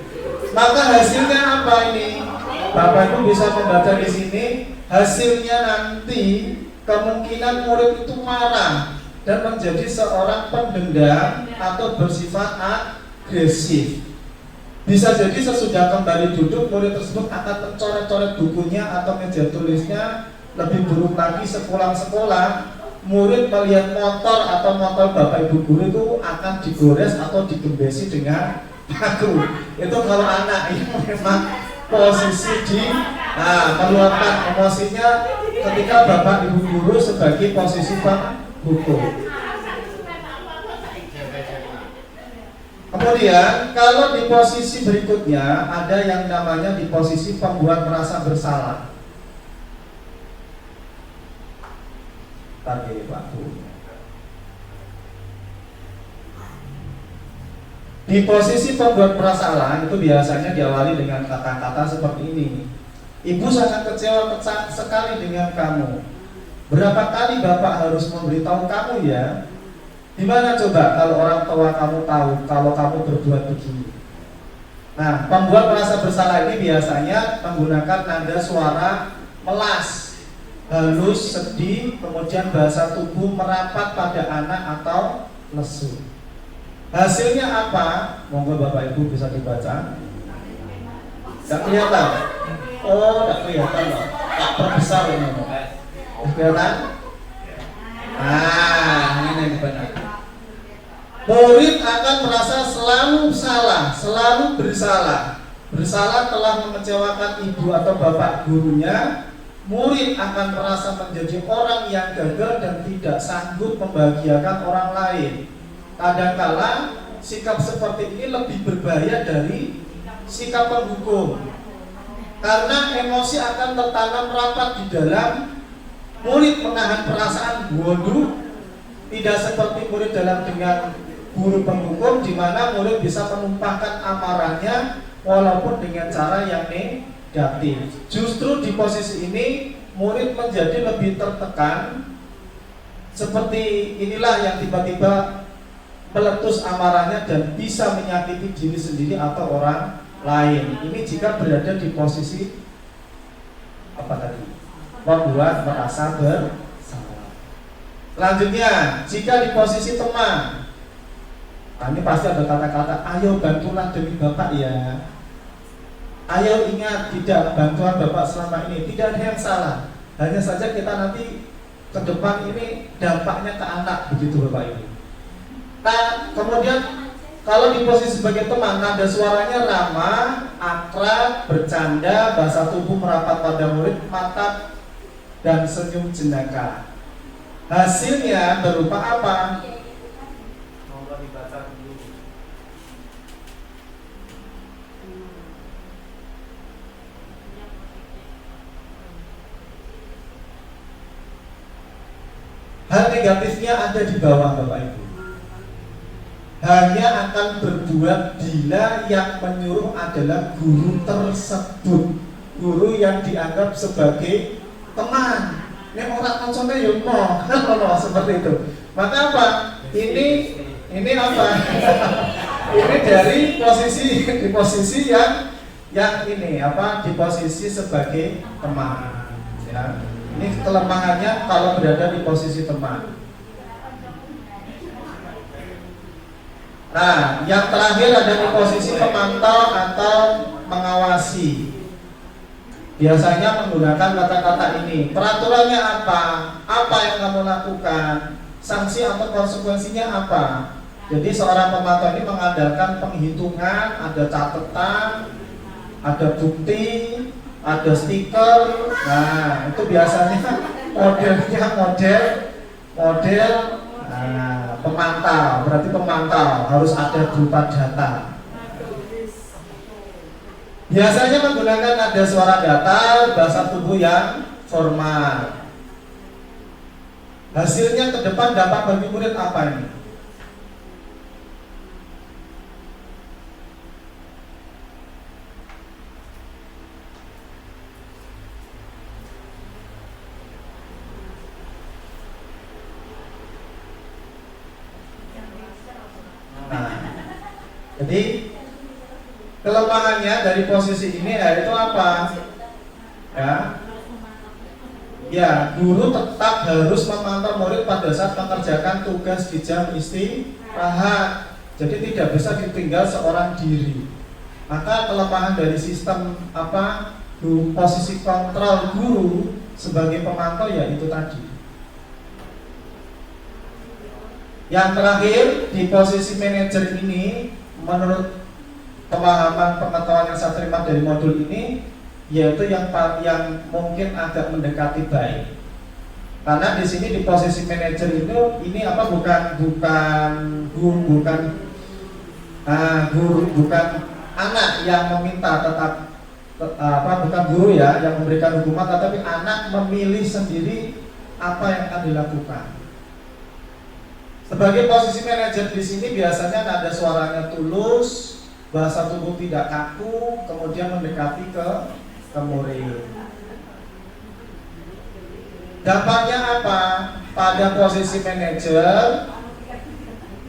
Maka hasilnya apa ini? Bapak Ibu bisa membaca di sini. Hasilnya nanti kemungkinan murid itu marah dan menjadi seorang pendendam atau bersifat agresif. Bisa jadi sesudah kembali duduk, murid tersebut akan mencoret-coret bukunya atau meja tulisnya. Lebih buruk lagi, sepulang sekolah, murid melihat motor atau motor Bapak Ibu guru itu akan digores atau digembesi dengan paku. Itu kalau anak yang memang posisi meluapkan emosinya ketika Bapak Ibu guru sebagai posisi penghukum. Kemudian kalau di posisi berikutnya ada yang namanya di posisi pembuat merasa bersalah. Tadi Pak Bu. Di posisi pembuat bersalah itu biasanya diawali dengan kata-kata seperti ini. Ibu sangat kecewa sekali dengan kamu. Berapa kali Bapak harus memberitahu kamu ya? Gimana coba kalau orang tua kamu tahu kalau kamu berbuat begini? Nah, pembuat merasa bersalah ini biasanya menggunakan nada suara melas, halus, sedih, kemudian bahasa tubuh merapat pada anak atau lesu. Hasilnya apa? Monggo Bapak Ibu bisa dibaca. Tidak kelihatan? Oh, tidak kelihatan loh. Tak perbesar ini. Kelihatan? Ini benar. Murid akan merasa selalu salah, selalu bersalah. Bersalah telah mengecewakan ibu atau bapak gurunya. Murid akan merasa menjadi orang yang gagal dan tidak sanggup membahagiakan orang lain. Kadangkala sikap seperti ini lebih berbahaya dari sikap penghukum, karena emosi akan tertanam rapat di dalam murid. Menahan perasaan bodoh tidak seperti murid dalam dengan guru penghukum, di mana murid bisa menumpahkan amarahnya walaupun dengan cara yang negatif. Justru di posisi ini murid menjadi lebih tertekan. Seperti inilah yang tiba-tiba meletus amarahnya dan bisa menyakiti diri sendiri atau orang lain. Ini jika berada di posisi apa tadi? Membuat merasa bersalah. Selanjutnya, jika di posisi teman, ini pasti ada kata-kata, ayo bantulah demi Bapak ya. Ayo ingat, tidak, bantuan Bapak selama ini tidak ada yang salah. Hanya saja kita nanti ke depan ini dampaknya ke anak, begitu Bapak Ibu. Nah, kemudian kalau di posisi sebagai teman, nada suaranya ramah, akrab, bercanda, bahasa tubuh merapat pada murid, mata dan senyum jenaka. Hasilnya berupa apa? Hal negatifnya ada di bawah Bapak Ibu. Hanya akan berbuat bila yang menyuruh adalah guru tersebut, guru yang dianggap sebagai teman. Ini orang contohnya yuno, seperti itu. Maka apa? Ini apa? Ini dari di posisi yang ini apa? Di posisi sebagai teman. Ya. Ini kelemahannya kalau berada di posisi teman. Nah, yang terakhir ada di posisi pemantau atau mengawasi. Biasanya menggunakan kata-kata ini. Peraturannya apa? Apa yang kamu lakukan? Sanksi atau konsekuensinya apa? Jadi seorang pemantau ini mengandalkan penghitungan, ada catatan, ada bukti, ada stiker. Nah, itu biasanya modelnya model pemantau. Berarti pemantau harus ada berupa data. Biasanya menggunakan nada suara datar, bahasa tubuh yang formal. Hasilnya ke depan dampak bagi murid apa ini? Nah, jadi kelemahannya dari posisi ini yaitu apa? Ya, guru tetap harus memantau murid pada saat mengerjakan tugas di jam istirahat. Jadi tidak bisa ditinggal seorang diri. Maka kelemahan dari sistem posisi kontrol guru sebagai pemantau ya itu tadi. Yang terakhir di posisi manajer ini, menurut pemahaman pengetahuan yang saya terima dari modul ini, yaitu yang mungkin agak mendekati baik. Karena di sini di posisi manajer itu ini bukan anak yang meminta bukan guru ya yang memberikan hukuman, tetapi anak memilih sendiri apa yang akan dilakukan. Sebagai posisi manajer di sini biasanya nada suaranya tulus, bahasa tubuh tidak kaku, kemudian mendekati ke murid. Dampaknya apa? Pada posisi manajer,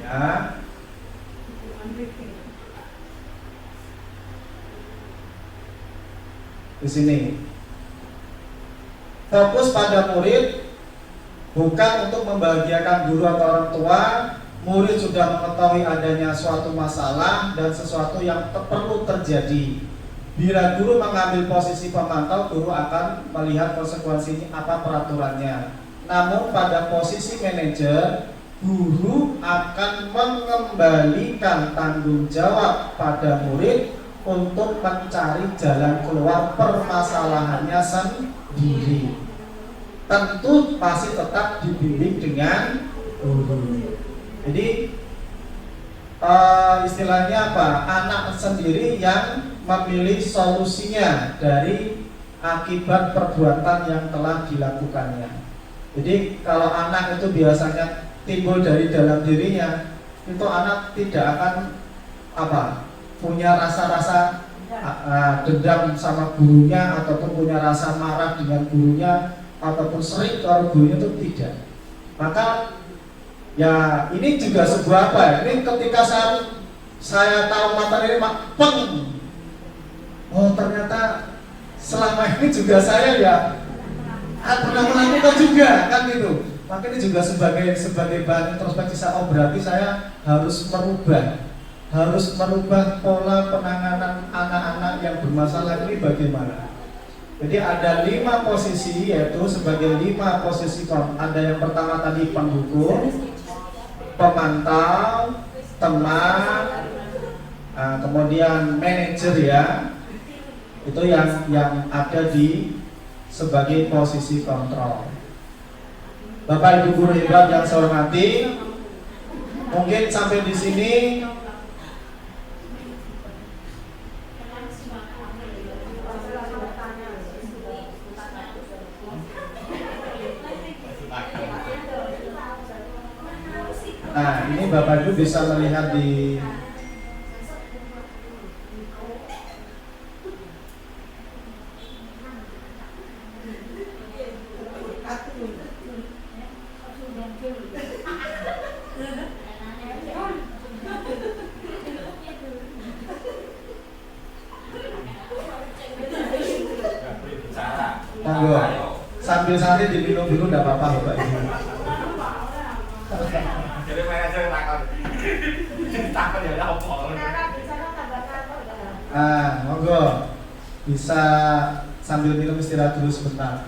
ya, di sini fokus pada murid, bukan untuk membahagiakan guru atau orang tua. Murid sudah mengetahui adanya suatu masalah dan sesuatu yang perlu terjadi. Bila guru mengambil posisi pemantau, guru akan melihat konsekuensinya apa peraturannya. Namun pada posisi manajer, guru akan mengembalikan tanggung jawab pada murid untuk mencari jalan keluar permasalahannya sendiri. Tentu masih tetap dibimbing dengan guru. Jadi istilahnya apa? Anak sendiri yang memilih solusinya dari akibat perbuatan yang telah dilakukannya. Jadi kalau anak itu biasanya timbul dari dalam dirinya, itu anak tidak akan punya rasa-rasa dendam sama gurunya, ataupun punya rasa marah dengan gurunya, ataupun sering kalau gurunya itu tidak. Maka ya ini juga sebuah ini ketika saya tahu materi ini ternyata selama ini juga saya ya pernah melakukan juga kan gitu. Maka ini juga sebagai bahan introspeksi saya, berarti saya harus merubah pola penanganan anak-anak yang bermasalah ini bagaimana. Jadi ada 5 posisi, yaitu sebagai 5 posisi. Ada yang pertama tadi penghukum, pemantau, teman, kemudian manajer ya. Itu yang ada di sebagai posisi kontrol. Bapak Ibu guru hebat yang saya hormati, mungkin sampai di sini Nah, ini Bapak Ibu bisa melihat di sambil sari diminum dulu, tidak apa-apa Bapak Ibu. Jadi manajer takut ya apa? Monggo bisa sambil minum istirahat dulu sebentar.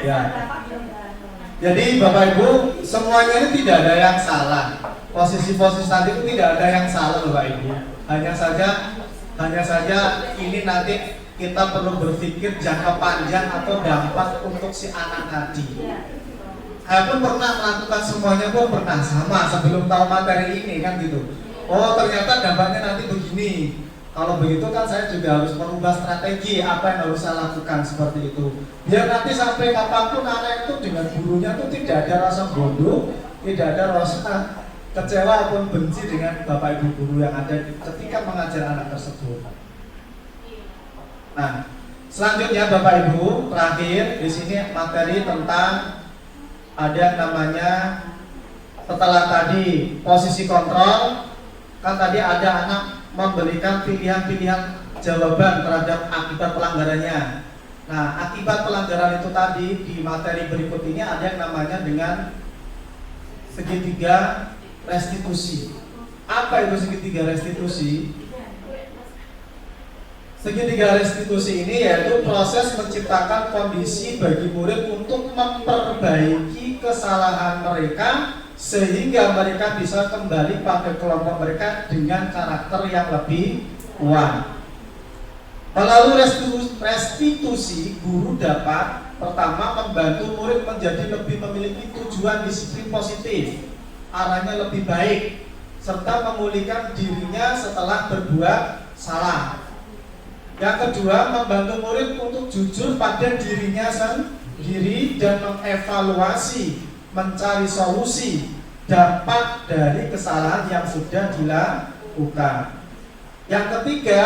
Ya, Jadi Bapak Ibu, semuanya ini tidak ada yang salah. Posisi-posisi tadi itu tidak ada yang salah Bapak Ibu. Hanya saja ini nanti kita perlu berpikir jangka panjang atau dampak untuk si anak tadi. Saya pun pernah melakukan semuanya pun pernah sama sebelum tahu materi ini kan gitu. Oh ternyata dampaknya nanti begini. Kalau begitu kan saya juga harus merubah strategi apa yang harus saya lakukan seperti itu. Biar nanti sampai kapanpun anak itu dengan gurunya itu tidak ada rasa bodoh, tidak ada rasa kecewa ataupun benci dengan bapak ibu guru yang ada ketika mengajar anak tersebut. Nah, selanjutnya bapak ibu terakhir di sini materi tentang ada yang namanya setelah tadi posisi kontrol, kan tadi ada anak memberikan pilihan-pilihan jawaban terhadap akibat pelanggarannya. Nah, akibat pelanggaran itu tadi di materi berikut ini ada yang namanya dengan segitiga restitusi. Apa itu segitiga restitusi? Segitiga restitusi ini yaitu proses menciptakan kondisi bagi murid untuk memperbaiki kesalahan mereka sehingga mereka bisa kembali pada kelompok mereka dengan karakter yang lebih kuat. Melalui restitusi, guru dapat pertama membantu murid menjadi lebih memiliki tujuan disiplin positif, arahnya lebih baik, serta memulihkan dirinya setelah berbuat salah. Yang kedua, membantu murid untuk jujur pada dirinya sendiri dan mengevaluasi, mencari solusi dampak dari kesalahan yang sudah dilakukan. Yang ketiga,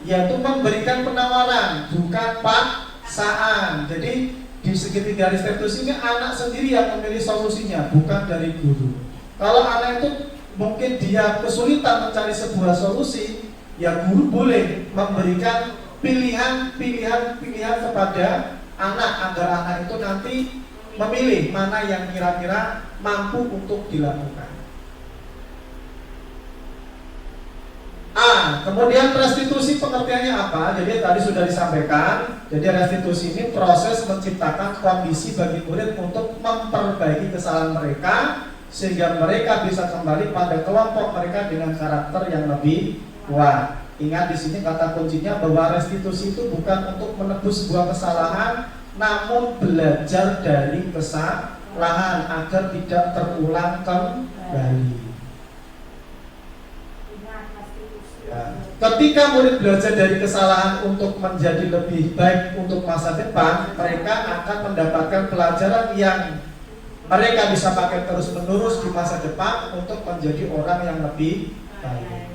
yaitu memberikan penawaran, bukan paksaan. Jadi di segitiga restitusi ini anak sendiri yang memilih solusinya, bukan dari guru. Kalau anak itu mungkin dia kesulitan mencari sebuah solusi, ya guru boleh memberikan pilihan kepada anak agar anak itu nanti memilih mana yang kira-kira mampu untuk dilakukan. Kemudian restitusi pengertiannya apa? Jadi tadi sudah disampaikan. Jadi restitusi ini proses menciptakan kondisi bagi murid untuk memperbaiki kesalahan mereka sehingga mereka bisa kembali pada kelompok mereka dengan karakter yang lebih kuat. Ingat di sini kata kuncinya bahwa restitusi itu bukan untuk menebus sebuah kesalahan, namun belajar dari kesalahan agar tidak terulang kembali. Ya. Ketika murid belajar dari kesalahan untuk menjadi lebih baik untuk masa depan, mereka akan mendapatkan pelajaran yang mereka bisa pakai terus-menerus di masa depan untuk menjadi orang yang lebih baik.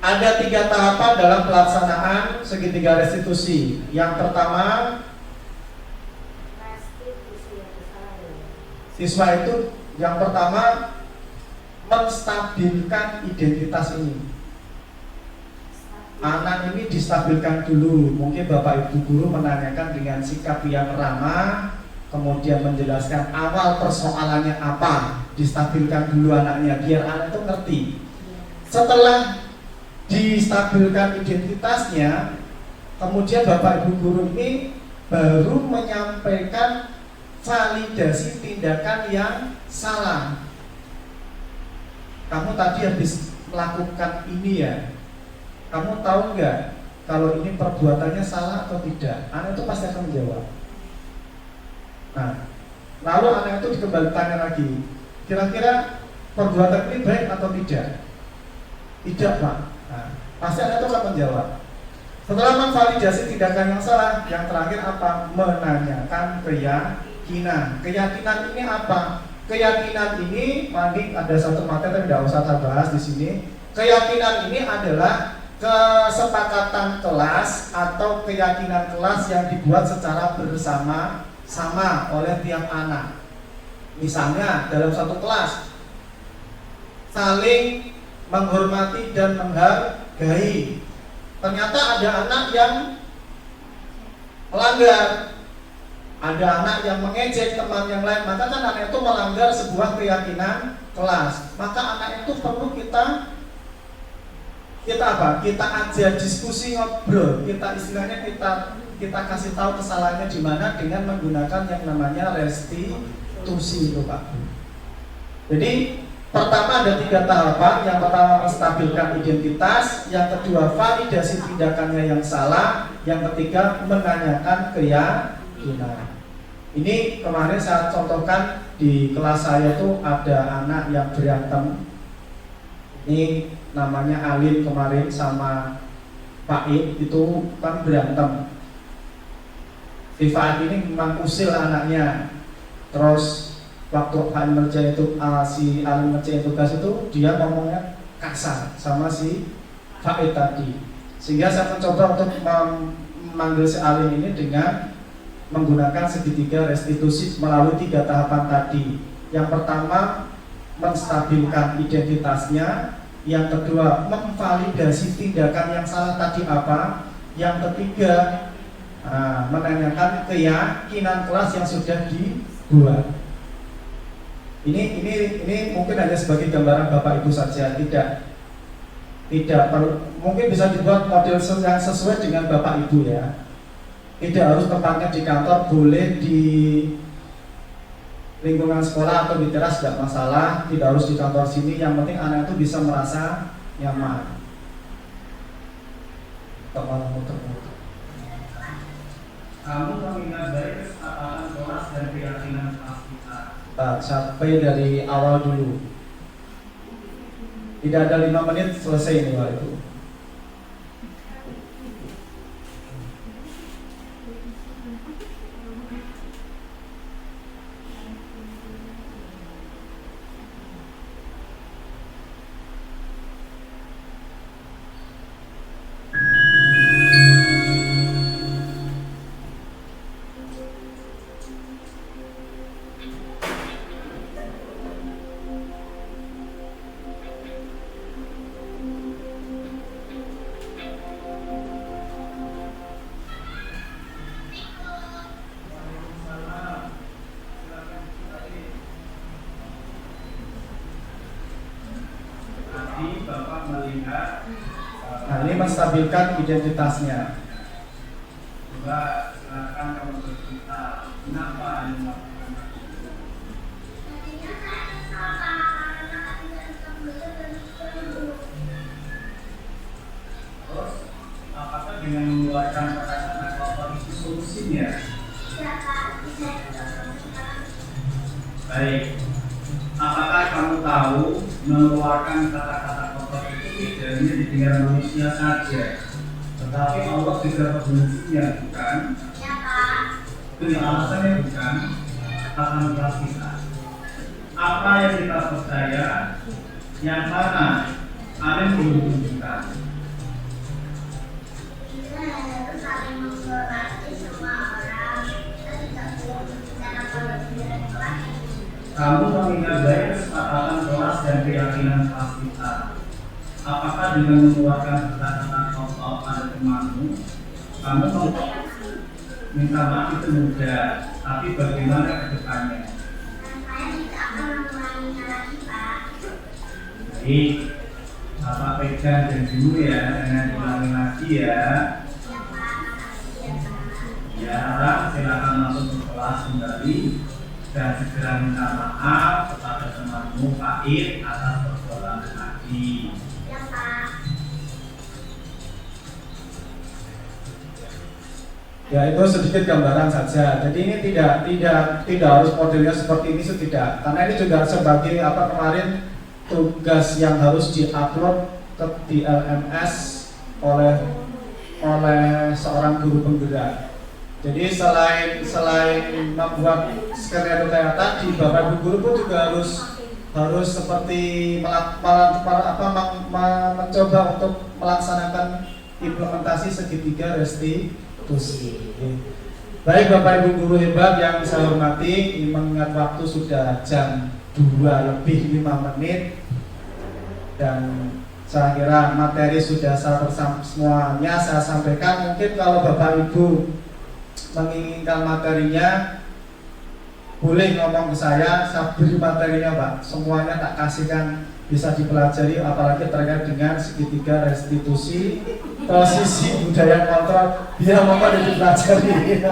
Ada 3 tahapan dalam pelaksanaan segitiga restitusi. Yang pertama, siswa itu yang pertama menstabilkan identitas ini. Anak ini distabilkan dulu. Mungkin bapak ibu guru menanyakan dengan sikap yang ramah, kemudian menjelaskan awal persoalannya apa. Distabilkan dulu anaknya biar anak itu ngerti. Setelah distabilkan identitasnya, kemudian bapak ibu guru ini baru menyampaikan validasi tindakan yang salah. Kamu tadi habis melakukan ini ya, kamu tahu nggak kalau ini perbuatannya salah atau tidak? Anak itu pasti akan menjawab. Nah, lalu anak itu dikembali tanya lagi, kira-kira perbuatan ini baik atau tidak? Tidak Pak. Nah, pasti anak itu akan menjawab. Setelah memvalidasi tindakan yang salah, yang terakhir apa? Menanyakan keyakinan. Keyakinan ini apa? Keyakinan ini, mandi ada satu materi tidak usah saya bahas di sini. Keyakinan ini adalah kesepakatan kelas atau keyakinan kelas yang dibuat secara bersama-sama oleh tiap anak. Misalnya dalam satu kelas saling menghormati dan menghargai. Ternyata ada anak yang melanggar, ada anak yang mengejek teman yang lain, maka kan anak itu melanggar sebuah keyakinan kelas. Maka anak itu perlu kita apa? Kita ajak diskusi, ngobrol. Kita istilahnya kita kasih tahu kesalahannya di mana dengan menggunakan yang namanya restitusi. tusi itu Pak. Jadi pertama ada 3 tahapan. Yang pertama menstabilkan identitas, yang kedua validasi tindakannya yang salah, yang ketiga menanyakan keyakinan. Ini kemarin saya contohkan di kelas saya tuh ada anak yang berantem. Ini namanya Alin kemarin sama Pak Ip itu kan berantem. Si Fahad ini memang usil anaknya. Terus waktu Pak ngerjain itu si Alin ngerjain tugas itu dia ngomongnya kasar sama si Fahid tadi. Sehingga saya mencoba untuk memanggil si Alin ini dengan menggunakan segitiga restitusi melalui 3 tahapan tadi. Yang pertama menstabilkan identitasnya, yang kedua memvalidasi tindakan yang salah tadi apa, yang ketiga menanyakan keyakinan kelas yang sudah dibuat. Ini mungkin hanya sebagai gambaran Bapak Ibu saja, tidak perlu, mungkin bisa dibuat model yang sesuai dengan Bapak Ibu ya. Tidak harus tempatnya di kantor, boleh di lingkungan sekolah atau di teras tidak masalah, tidak harus di kantor sini, yang penting anak itu bisa merasa nyaman. Kamu mengingat baik kesepakatan kelas dan keyakinan kelas kita. Sampai dari awal dulu. Tidak ada 5 menit selesai ini Pak itu. Bapak melihat ini menstabilkan identitasnya. Coba silakan kamu bercerita kenapa ini melakukan itu. Terus apakah dengan mengeluarkan kata-kata kotor itu solusinya? Baik. Apakah kamu tahu mengeluarkan kata-kata kotor itu tidak hanya didengar manusia saja, tetapi Allah juga membencinya, bukan? Ya Pak. Itu alasannya bukan akan kelas kita. Apa yang kita percaya, yang mana Amin menunjukkan. Kita harus saling menghormati semua orang. Kita tidak boleh berbicara pada pilihan kelas. Kamu mengingat baik kesepakatan kelas dan keyakinan kelas kita. Apakah dengan mengeluarkan kata-kata kotor pada temanmu, kamu minta maaf itu mudah, tapi bagaimana ke depannya? Saya tidak akan mengulanginya lagi, Pak. Baik, Bapak pegang dan dulu ya, dengan ulangi lagi ya. Ya Pak, makasih ya Pak. Ya, silakan masuk ke kelas kembali dan segera minta maaf kepada temanmu Fahid atas perbuatan tadi. Ya Pak. Ya, itu sedikit gambaran saja. Jadi ini tidak harus modelnya seperti ini, tidak. Karena ini juga sebagai kemarin tugas yang harus diupload di LMS oleh seorang guru penggerak. Jadi selain membuat skenario kayak tadi, Bapak Ibu guru pun juga harus seperti mencoba untuk melaksanakan implementasi segitiga restitusi. Baik Bapak Ibu guru hebat yang saya hormati, mengingat waktu sudah jam 2:05 dan saya kira materi sudah semuanya saya sampaikan. Mungkin kalau Bapak Ibu menginginkan materinya, boleh ngomong ke saya beri materinya Pak. Semuanya tak kasihkan, bisa dipelajari, apalagi terkait dengan segitiga restitusi, posisi budaya kontrol, biar Bapak dipelajari.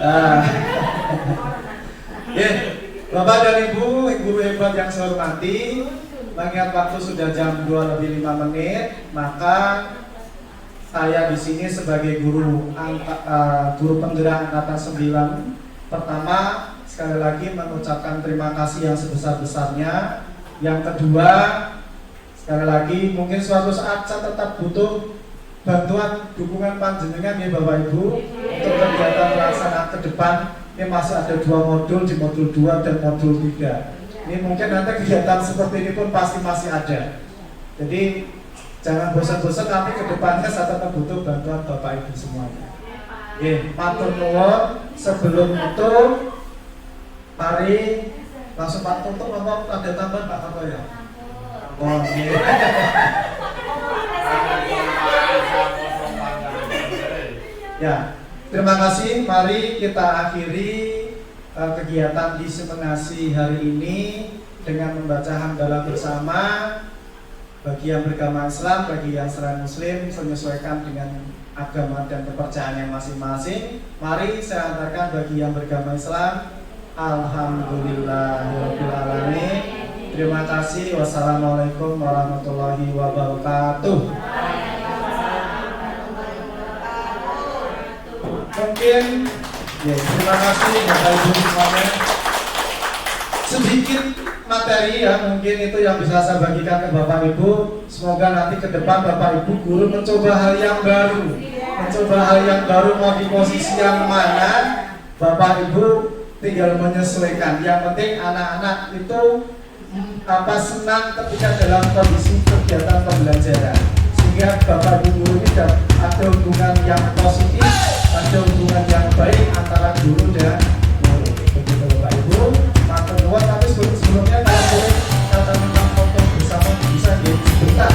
Ah. Ya, Bapak dan Ibu, guru hebat yang saya hormati, mengingat waktu sudah jam 2:05, maka saya di sini sebagai guru penggerak angkatan 9 pertama sekali lagi mengucapkan terima kasih yang sebesar-besarnya. Yang kedua, sekali lagi mungkin suatu saat saya tetap butuh bantuan dukungan panjenengan ya Bapak Ibu untuk kegiatan pelaksanaan ke depan. Ini masih ada 2 modul di modul 2 dan modul 3. Ini mungkin nanti kegiatan seperti ini pun pasti masih ada. Jadi jangan bosan-bosan, nanti ke depannya saya tetap butuh bantuan Bapak Ibu semuanya. Oke, matur nuwun. Sebelum itu mari langsung Pak tutup apa ada tambahan Pak Toto ya? Oh, iya. Ya, terima kasih. Mari kita akhiri kegiatan diseminasi hari ini dengan membaca hamdalah bersama. Bagi yang beragama Islam, bagi yang selain Muslim, menyesuaikan dengan agama dan kepercayaannya masing-masing. Mari saya antarkan bagi yang beragama Islam. Alhamdulillahirabbil alamin. Terima kasih. Wassalamualaikum warahmatullahi wabarakatuh. Mungkin ya, terima kasih Bapak Ibu semuanya. Sedikit materi ya, mungkin itu yang bisa saya bagikan ke Bapak Ibu. Semoga nanti ke depan Bapak Ibu guru mencoba hal yang baru. Mencoba hal yang baru mau di posisi yang mana, Bapak Ibu tinggal menyesuaikan. Yang penting anak-anak itu senang ketika dalam kondisi kegiatan pembelajaran. Sehingga Bapak Ibu guru ini ada hubungan yang positif, ada hubungan yang baik antara guru dan murid. Begitu Bapak Ibu. Matur nuwun, tapi sebelumnya kalau boleh kata tentang foto bersama bisa sebentar.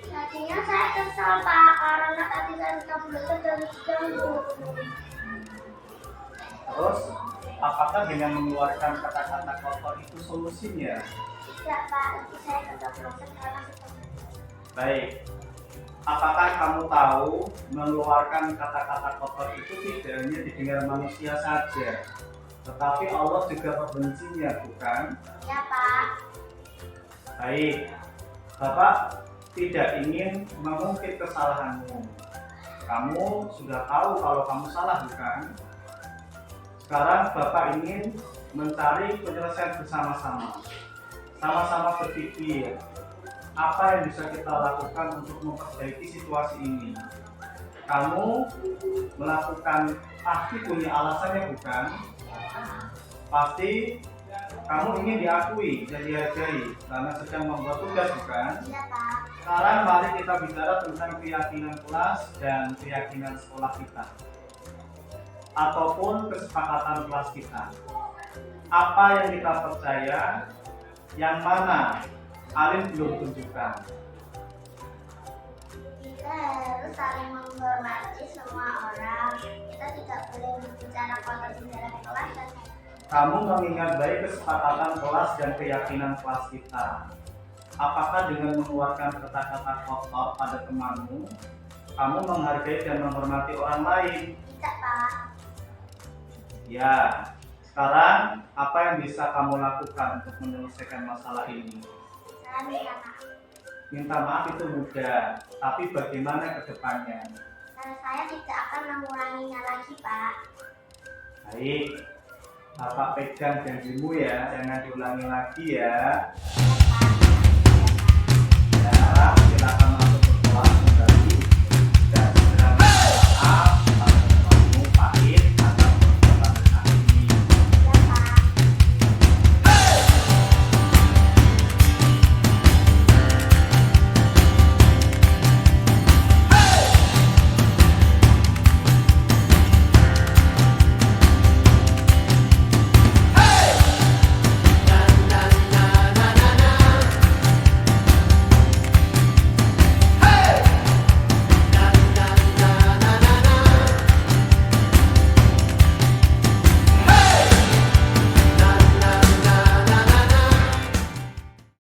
Tadinya saya kesal Pak, karena tadi saya sudah belajar dari jam. Terus, apakah dengan mengeluarkan kata-kata kotor itu solusinya? Tidak Pak, itu saya tetap belajar karena sudah. Baik. Apakah kamu tahu mengeluarkan kata-kata kotor itu tidak hanya didengar manusia saja, tetapi Allah juga membencinya, bukan? Ya Pak. Baik. Bapak tidak ingin mengungkit kesalahanmu. Kamu sudah tahu kalau kamu salah, bukan? Sekarang Bapak ingin mencari penyelesaian bersama-sama. Sama-sama berpikir, apa yang bisa kita lakukan untuk memperbaiki situasi ini. Kamu melakukan, pasti punya alasannya, bukan? Pasti kamu ingin diakui dan dihargai karena sedang membuat tugas, bukan? Iya Pak. Sekarang mari kita bicara tentang keyakinan kelas dan keyakinan sekolah kita, ataupun kesepakatan kelas kita. Apa yang kita percaya, yang mana Alim belum tunjukkan. Kita harus saling menghormati semua orang. Kita tidak boleh berbicara kotor di dalam kelas dan Kamu mengingat baik kesepakatan kelas dan keyakinan kelas kita. Apakah dengan mengeluarkan kata-kata kotor pada temanmu, kamu menghargai dan menghormati orang lain? tidak Pak. Ya, sekarang apa yang bisa kamu lakukan untuk menyelesaikan masalah ini? Saya minta maaf. Minta maaf itu mudah, tapi bagaimana ke depannya? Dan saya tidak akan mengulanginya lagi Pak. Baik, Bapak pegang janjimu ya, jangan diulangi lagi ya. Ya